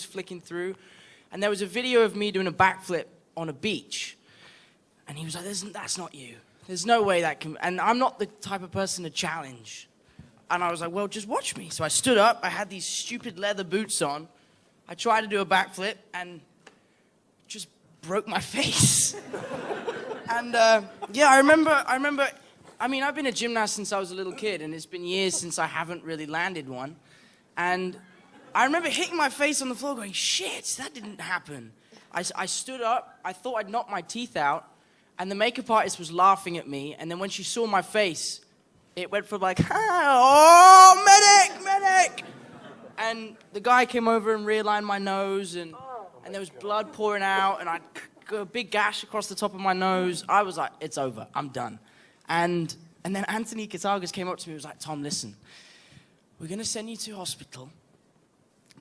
flicking through, and there was a video of me doing a backflip on a beach, and he was like, that's not you. There's no way that can, and I'm not the type of person to challenge. And I was like, well, just watch me. So I stood up, I had these stupid leather boots on, I tried to do a backflip, and just broke my face. And yeah, I remember, I mean, I've been a gymnast since I was a little kid, and it's been years since I haven't really landed one. And I remember hitting my face on the floor going, shit, that didn't happen. I stood up, I thought I'd knocked my teeth out, and the makeup artist was laughing at me, and then when she saw my face, it went from like, oh, medic! And the guy came over and realigned my nose, and there was blood pouring out, and I got a big gash across the top of my nose. I was like, it's over, I'm done. And then Anthony Katagas came up to me and was like, Tom, listen, we're gonna send you to hospital,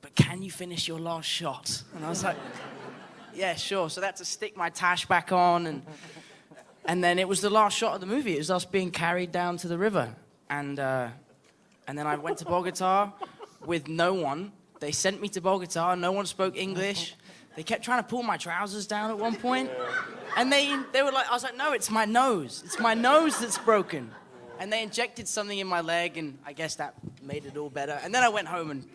but can you finish your last shot? And I was like, yeah, sure. So I had to stick my tash back on, and then it was the last shot of the movie. It was us being carried down to the river. And then I went to Bogota with no one. They sent me to Bogota. No one spoke English. They kept trying to pull my trousers down at one point. And they were like, I was like, no, it's my nose. It's my nose that's broken. And they injected something in my leg, and I guess that made it all better. And then I went home and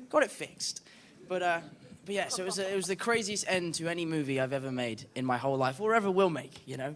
got it fixed. But yeah, so it was the craziest end to any movie I've ever made in my whole life, or ever will make, you know?